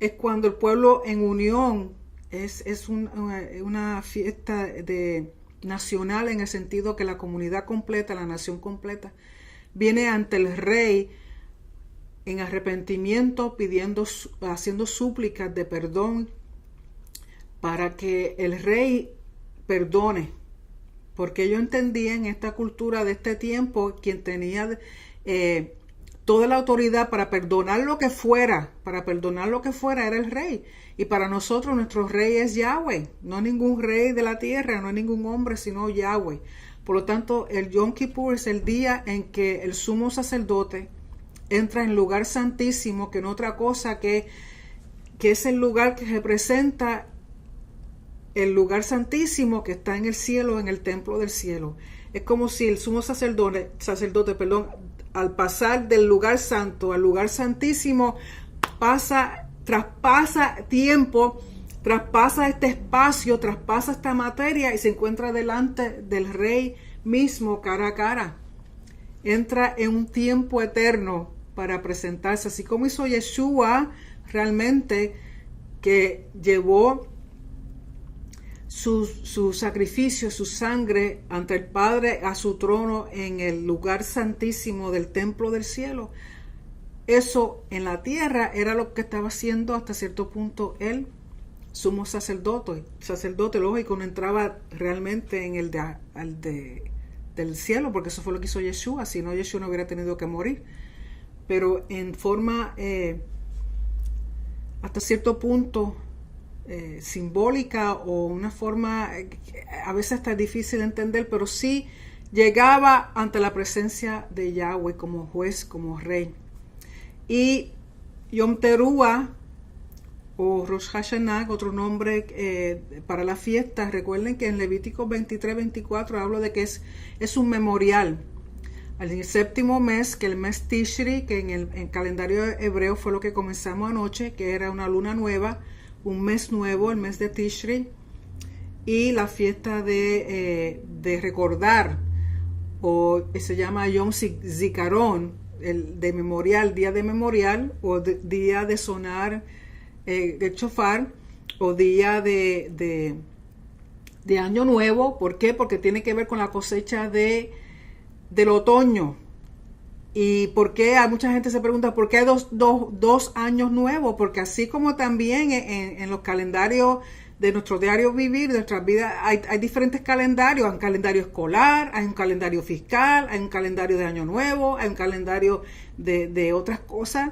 es cuando el pueblo en unión es una fiesta nacional, en el sentido que la comunidad completa, la nación completa, viene ante el rey en arrepentimiento, haciendo súplicas de perdón para que el rey perdone. Porque ellos entendían en esta cultura de este tiempo, quien tenía toda la autoridad para perdonar lo que fuera era el rey. Y para nosotros nuestro rey es Yahweh, no ningún rey de la tierra, no ningún hombre, sino Yahweh. Por lo tanto, el Yom Kippur es el día en que el sumo sacerdote entra en el lugar santísimo, que no otra cosa que es el lugar que representa el lugar santísimo que está en el cielo, en el templo del cielo. Es como si el sumo sacerdote, al pasar del lugar santo al lugar santísimo, traspasa tiempo, traspasa este espacio, traspasa esta materia y se encuentra delante del rey mismo, cara a cara. Entra en un tiempo eterno para presentarse, así como hizo Yeshua realmente, que llevó su sacrificio, su sangre ante el Padre a su trono en el lugar santísimo del templo del cielo. Eso en la tierra era lo que estaba haciendo hasta cierto punto el sumo sacerdote, lógico, no entraba realmente en el del cielo, porque eso fue lo que hizo Yeshua, si no Yeshua no hubiera tenido que morir. Pero en forma hasta cierto punto simbólica, o una forma a veces está difícil de entender, pero sí llegaba ante la presencia de Yahweh como juez, como rey. Y Yom Teruah o Rosh Hashanah, otro nombre para la fiesta. Recuerden que en Levítico 23-24 hablo de que es un memorial. En el séptimo mes, que el mes Tishri, que en el calendario hebreo fue lo que comenzamos anoche, que era una luna nueva, un mes nuevo, el mes de Tishri, y la fiesta de recordar, o se llama Yom Zikaron, el de memorial, día de memorial, o día de sonar el shofar, o día de año nuevo. ¿Por qué? Porque tiene que ver con la cosecha del otoño. ¿Y por qué? A mucha gente se pregunta ¿por qué hay dos años nuevos? Porque así como también en los calendarios de nuestro diario vivir, de nuestras vidas, hay diferentes calendarios. Hay un calendario escolar, hay un calendario fiscal, hay un calendario de año nuevo, hay un calendario de otras cosas.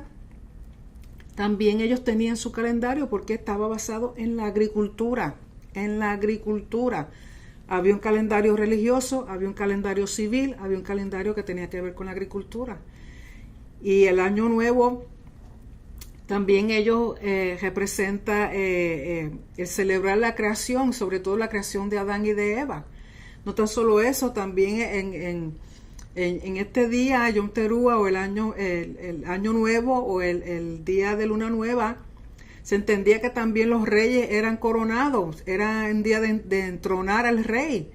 También ellos tenían su calendario porque estaba basado en la agricultura. Había un calendario religioso, había un calendario civil, había un calendario que tenía que ver con la agricultura. Y el año nuevo también ellos representa el celebrar la creación, sobre todo la creación de Adán y de Eva. No tan solo eso, también en este día, Yom Teruah, o el año nuevo, o el día de luna nueva, se entendía que también los reyes eran coronados. Era un día de entronar al rey,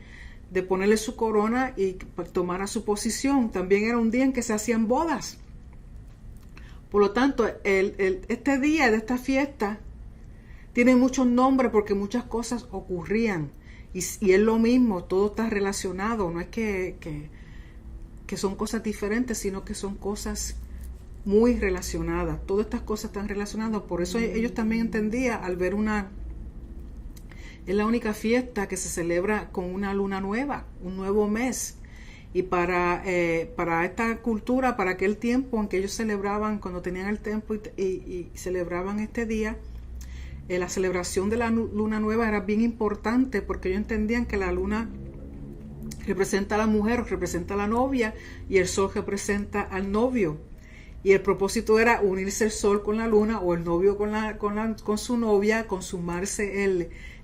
de ponerle su corona y tomar a su posición. También era un día en que se hacían bodas. Por lo tanto, este día de esta fiesta tiene muchos nombres porque muchas cosas ocurrían. Y es lo mismo, todo está relacionado. No es que son cosas diferentes, sino que son cosas muy relacionadas. Todas estas cosas están relacionadas. Por eso ellos también entendían, al ver es la única fiesta que se celebra con una luna nueva, un nuevo mes. Y para esta cultura, para aquel tiempo en que ellos celebraban, cuando tenían el templo y celebraban este día, la celebración de la luna nueva era bien importante, porque ellos entendían que la luna representa a la mujer, representa a la novia, y el sol representa al novio. Y el propósito era unirse el sol con la luna, o el novio con su novia, consumarse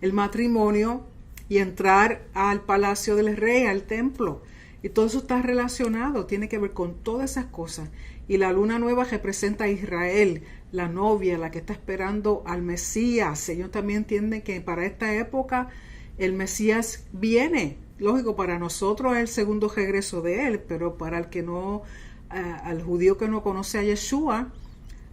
el matrimonio y entrar al palacio del rey, al templo. Y todo eso está relacionado, tiene que ver con todas esas cosas. Y la luna nueva representa a Israel, la novia, la que está esperando al Mesías. Ellos también entienden que para esta época el Mesías viene. Lógico, para nosotros es el segundo regreso de él, pero para el que no, al judío que no conoce a Yeshua,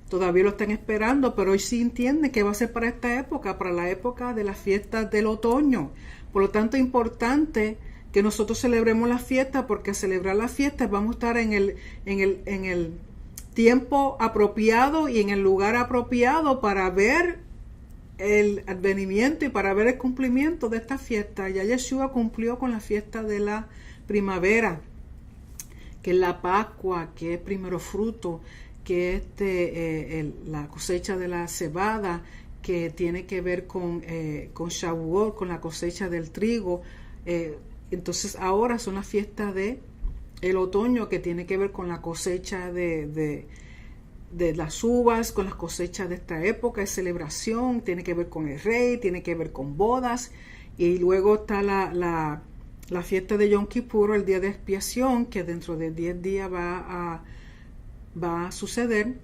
todavía lo están esperando, pero hoy sí entienden que va a ser para esta época, para la época de las fiestas del otoño. Por lo tanto, es importante que nosotros celebremos la fiesta, porque al celebrar las fiestas vamos a estar en el tiempo apropiado y en el lugar apropiado para ver el advenimiento y para ver el cumplimiento de esta fiesta. Ya Yeshua cumplió con la fiesta de la primavera, que es la Pascua, que es primero fruto, que es la cosecha de la cebada, que tiene que ver con Shavuot, con la cosecha del trigo. Entonces ahora son las fiestas de el otoño, que tiene que ver con la cosecha de las uvas, con las cosechas de esta época de celebración, tiene que ver con el rey, tiene que ver con bodas. Y luego está la fiesta de Yom Kippur, el día de expiación, que dentro de 10 días va a suceder.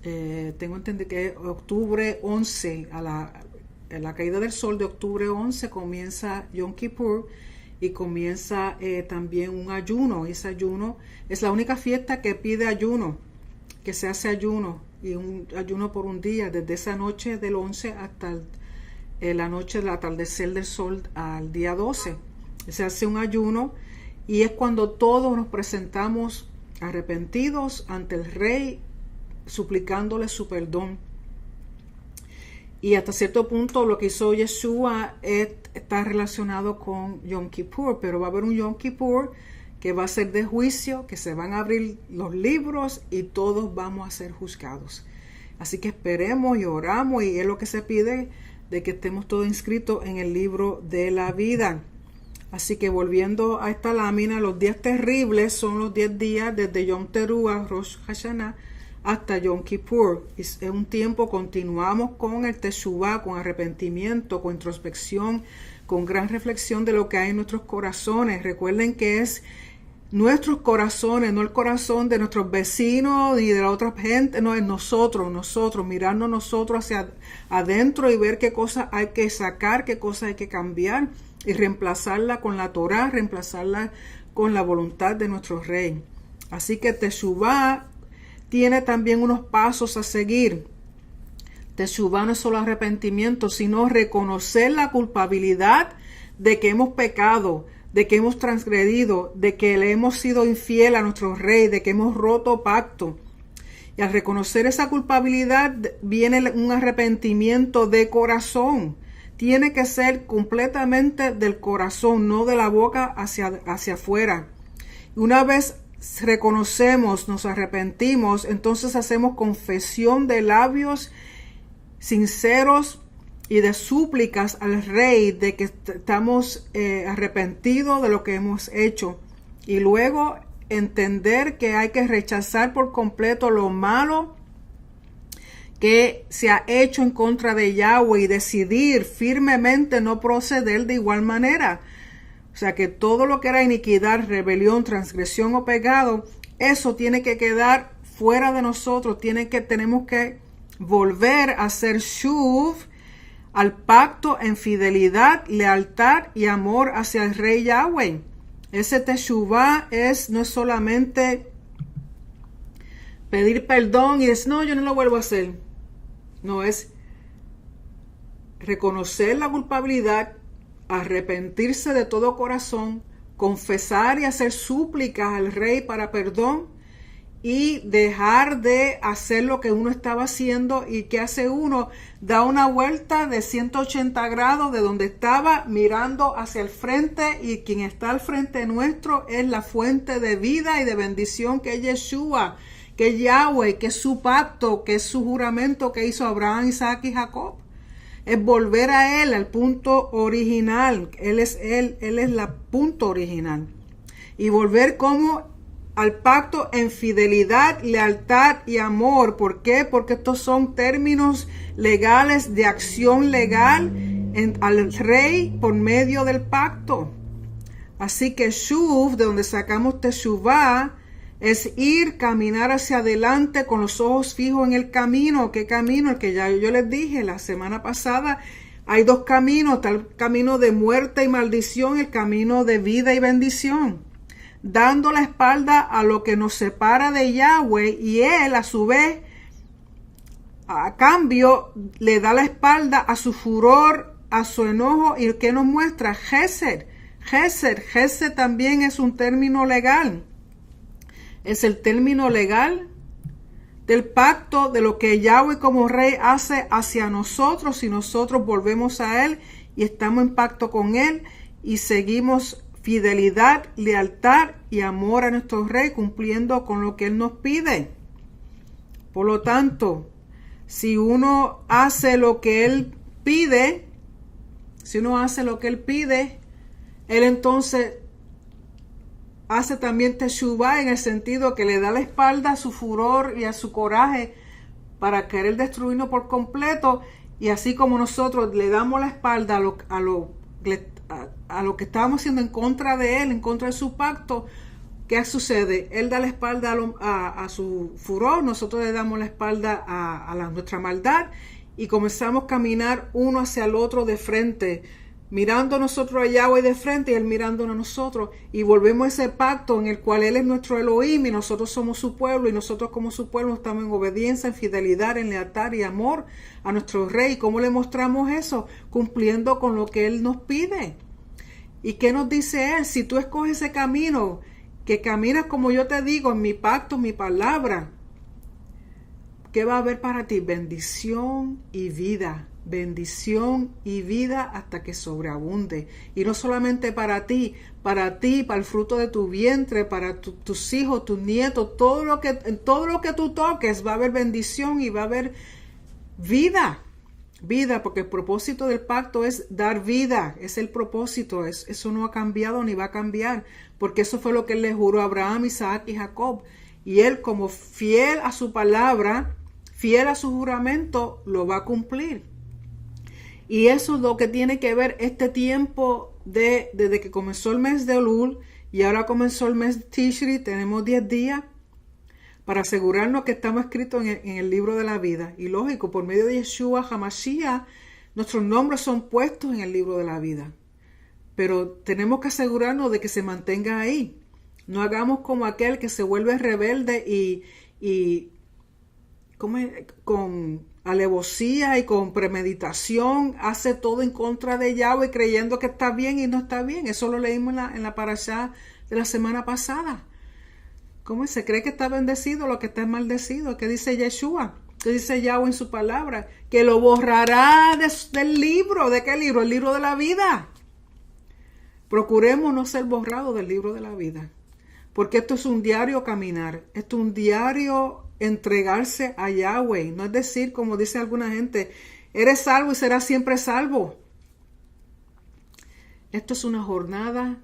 Tengo entendido que octubre 11, a la caída del sol de octubre 11 comienza Yom Kippur, y comienza también un ayuno. Y ese ayuno es la única fiesta que pide ayuno, que se hace ayuno, y un ayuno por un día, desde esa noche del 11 hasta la noche del atardecer del sol al día 12. Se hace un ayuno y es cuando todos nos presentamos arrepentidos ante el Rey, suplicándole su perdón. Y hasta cierto punto lo que hizo Yeshua está relacionado con Yom Kippur, pero va a haber un Yom Kippur que va a ser de juicio, que se van a abrir los libros y todos vamos a ser juzgados. Así que esperemos y oramos, y es lo que se pide, de que estemos todos inscritos en el libro de la vida. Así que volviendo a esta lámina, los días terribles son los 10 días desde Yom Teruah, Rosh Hashanah, hasta Yom Kippur. Es un tiempo, continuamos con el Teshuvah, con arrepentimiento, con introspección, con gran reflexión de lo que hay en nuestros corazones. Recuerden que es nuestros corazones, no el corazón de nuestros vecinos ni de la otra gente, no, es nosotros, mirarnos nosotros hacia adentro y ver qué cosas hay que sacar, qué cosas hay que cambiar y reemplazarla con la Torah, reemplazarla con la voluntad de nuestro Rey. Así que Teshuvah tiene también unos pasos a seguir. Teshuvah no es solo arrepentimiento, sino reconocer la culpabilidad de que hemos pecado, de que hemos transgredido, de que le hemos sido infiel a nuestro Rey, de que hemos roto pacto. Y al reconocer esa culpabilidad viene un arrepentimiento de corazón. Tiene que ser completamente del corazón, no de la boca hacia afuera. Y una vez reconocemos, nos arrepentimos, entonces hacemos confesión de labios sinceros y de súplicas al Rey de que estamos arrepentidos de lo que hemos hecho, y luego entender que hay que rechazar por completo lo malo que se ha hecho en contra de Yahweh y decidir firmemente no proceder de igual manera. O sea que todo lo que era iniquidad, rebelión, transgresión o pecado, eso tiene que quedar fuera de nosotros. Tenemos que volver a hacer shuv al pacto en fidelidad, lealtad y amor hacia el Rey Yahweh. Ese teshuvah no es solamente pedir perdón y decir, no, yo no lo vuelvo a hacer. No, es reconocer la culpabilidad, arrepentirse de todo corazón, confesar y hacer súplicas al Rey para perdón y dejar de hacer lo que uno estaba haciendo. ¿Y qué hace uno? Da una vuelta de 180 grados de donde estaba, mirando hacia el frente, y quien está al frente nuestro es la fuente de vida y de bendición, que es Yeshua, que es Yahweh, que es su pacto, que es su juramento que hizo Abraham, Isaac y Jacob. Es volver a Él, al punto original. Él es la punto original. Y volver como al pacto en fidelidad, lealtad y amor. ¿Por qué? Porque estos son términos legales de acción legal al Rey por medio del pacto. Así que Shuv, de donde sacamos Teshuvah, es caminar hacia adelante con los ojos fijos en el camino. ¿Qué camino? El que ya yo les dije la semana pasada. Hay dos caminos, está el camino de muerte y maldición, el camino de vida y bendición. Dando la espalda a lo que nos separa de Yahweh, y Él a su vez, a cambio, le da la espalda a su furor, a su enojo. ¿Y qué nos muestra? Gesed. Gesed también es un término legal. Es el término legal del pacto, de lo que Yahweh como Rey hace hacia nosotros si nosotros volvemos a Él y estamos en pacto con Él y seguimos fidelidad, lealtad y amor a nuestro Rey, cumpliendo con lo que Él nos pide. Por lo tanto, si uno hace lo que Él pide, Él entonces hace también teshuvah, en el sentido que le da la espalda a su furor y a su coraje para querer destruirnos por completo. Y así como nosotros le damos la espalda a lo que estábamos haciendo en contra de Él, en contra de su pacto, ¿qué sucede? Él da la espalda a su furor, nosotros le damos la espalda a nuestra maldad, y comenzamos a caminar uno hacia el otro de frente, mirando nosotros a Yahweh de frente y Él mirándonos a nosotros, y volvemos a ese pacto en el cual Él es nuestro Elohim y nosotros somos su pueblo, y nosotros como su pueblo estamos en obediencia, en fidelidad, en lealtad y amor a nuestro Rey. ¿Cómo le mostramos eso? Cumpliendo con lo que Él nos pide. ¿Y qué nos dice Él? Si tú escoges ese camino, que caminas como yo te digo, en mi pacto, en mi palabra, ¿qué va a haber para ti? Bendición y vida. Bendición y vida hasta que sobreabunde. Y no solamente para ti, para el fruto de tu vientre, para tus hijos, tus nietos, todo lo que tú toques va a haber bendición y va a haber vida. Vida, porque el propósito del pacto es dar vida, es el propósito, eso no ha cambiado ni va a cambiar, porque eso fue lo que él le juró a Abraham, Isaac y Jacob, y él como fiel a su palabra, fiel a su juramento, lo va a cumplir. Y eso es lo que tiene que ver este tiempo desde que comenzó el mes de Elul y ahora comenzó el mes de Tishri. Tenemos 10 días para asegurarnos que estamos escritos en el libro de la vida. Y lógico, por medio de Yeshua HaMashiach, nuestros nombres son puestos en el libro de la vida. Pero tenemos que asegurarnos de que se mantenga ahí. No hagamos como aquel que se vuelve rebelde y con alevosía y con premeditación hace todo en contra de Yahweh creyendo que está bien y no está bien. Eso lo leímos en la parashá de la semana pasada. ¿Cómo se cree que está bendecido lo que está maldecido? ¿Qué dice Yeshua? ¿Qué dice Yahweh en su palabra? Que lo borrará del libro. ¿De qué libro? El libro de la vida. Procuremos no ser borrados del libro de la vida. Porque esto es un diario caminar. Esto es un diario entregarse a Yahweh. No es decir, como dice alguna gente, eres salvo y serás siempre salvo. Esto es una jornada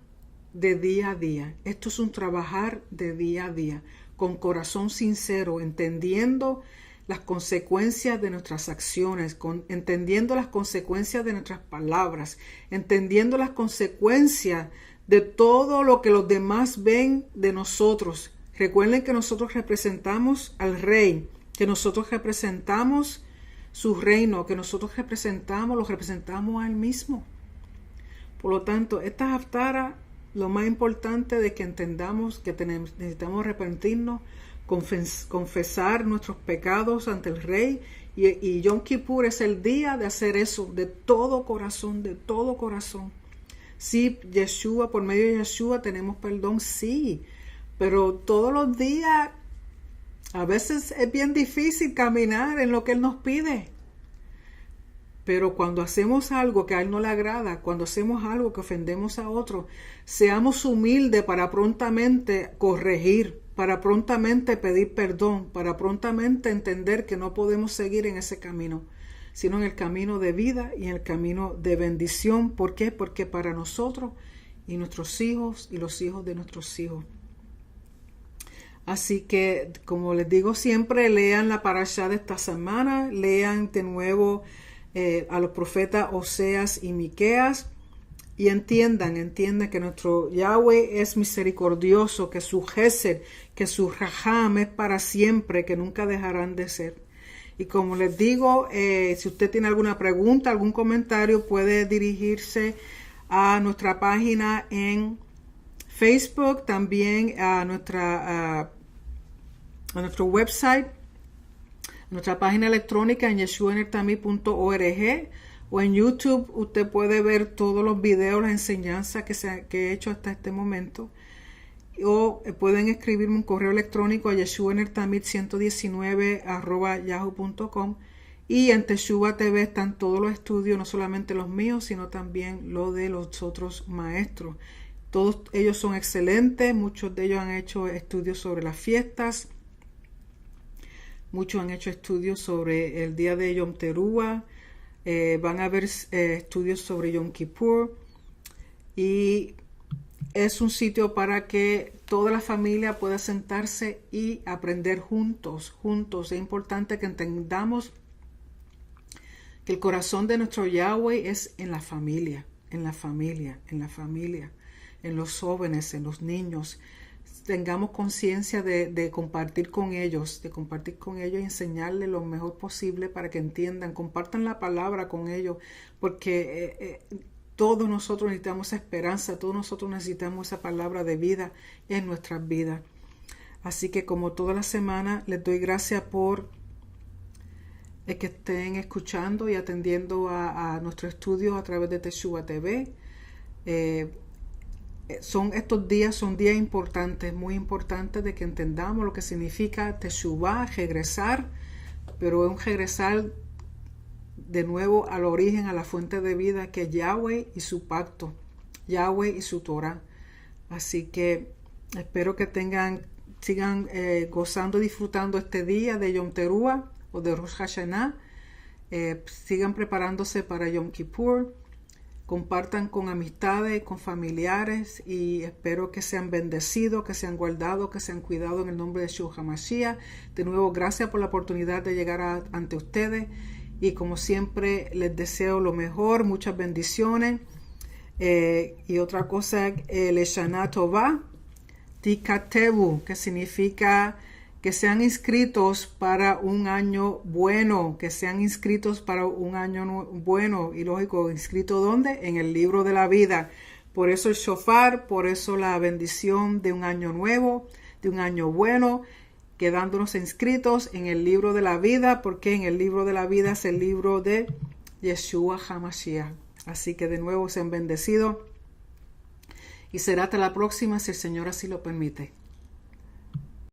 de día a día. Esto es un trabajar de día a día, con corazón sincero, entendiendo las consecuencias de nuestras acciones, entendiendo las consecuencias de nuestras palabras, entendiendo las consecuencias de todo lo que los demás ven de nosotros. Recuerden que nosotros representamos al Rey, que nosotros representamos su reino, que nosotros lo representamos a Él mismo. Por lo tanto, esta Haftarah, lo más importante de que entendamos que necesitamos arrepentirnos, confesar nuestros pecados ante el Rey, y Yom Kippur es el día de hacer eso de todo corazón, de todo corazón. Sí, Yeshua, por medio de Yeshua tenemos perdón, sí, pero todos los días a veces es bien difícil caminar en lo que Él nos pide. Pero cuando hacemos algo que a Él no le agrada, cuando hacemos algo que ofendemos a otro, seamos humildes para prontamente corregir, para prontamente pedir perdón, para prontamente entender que no podemos seguir en ese camino, sino en el camino de vida y en el camino de bendición. ¿Por qué? Porque para nosotros y nuestros hijos y los hijos de nuestros hijos. Así que, como les digo siempre, lean la parashá de esta semana, lean de nuevo a los profetas Oseas y Miqueas, y entiendan que nuestro Yahweh es misericordioso, que su Gesed, que su Raham es para siempre, que nunca dejarán de ser. Y como les digo, si usted tiene alguna pregunta, algún comentario, puede dirigirse a nuestra página en Facebook, también a nuestro website, nuestra página electrónica en yeshuanertamid.org, o en YouTube usted puede ver todos los videos, las enseñanzas que he hecho hasta este momento, o pueden escribirme un correo electrónico a yeshuanertamid119@yahoo.com, y en Teshuva TV están todos los estudios, no solamente los míos, sino también los de los otros maestros. Todos ellos son excelentes, muchos de ellos han hecho estudios sobre las fiestas, muchos han hecho estudios sobre el día de Yom Teruah, van a haber estudios sobre Yom Kippur, y es un sitio para que toda la familia pueda sentarse y aprender juntos. Es importante que entendamos que el corazón de nuestro Yahweh es en la familia, en los jóvenes, en los niños. Tengamos conciencia de compartir con ellos, y enseñarles lo mejor posible para que entiendan, compartan la palabra con ellos, porque todos nosotros necesitamos esperanza, todos nosotros necesitamos esa palabra de vida en nuestras vidas. Así que como toda la semana, les doy gracias por el que estén escuchando y atendiendo a nuestro estudio a través de Teshuvah TV. Estos días son días importantes, muy importantes, de que entendamos lo que significa Teshuvah, regresar, pero es un regresar de nuevo al origen, a la fuente de vida, que es Yahweh y su pacto, Yahweh y su Torah. Así que espero que sigan gozando y disfrutando este día de Yom Teruah o de Rosh Hashanah. Sigan preparándose para Yom Kippur. Compartan con amistades, con familiares, y espero que sean bendecidos, que sean guardados, que sean cuidados en el nombre de Yeshua HaMashiach. De nuevo, gracias por la oportunidad de llegar ante ustedes. Y como siempre, les deseo lo mejor, muchas bendiciones. Y otra cosa, Leshana Tová, Tikatevu, que significa que sean inscritos para un año bueno, que sean inscritos para un año bueno. Y lógico, ¿inscrito dónde? En el libro de la vida. Por eso el shofar, por eso la bendición de un año nuevo, de un año bueno, quedándonos inscritos en el libro de la vida, porque en el libro de la vida es el libro de Yeshua HaMashiach. Así que de nuevo sean bendecidos y será hasta la próxima si el Señor así lo permite.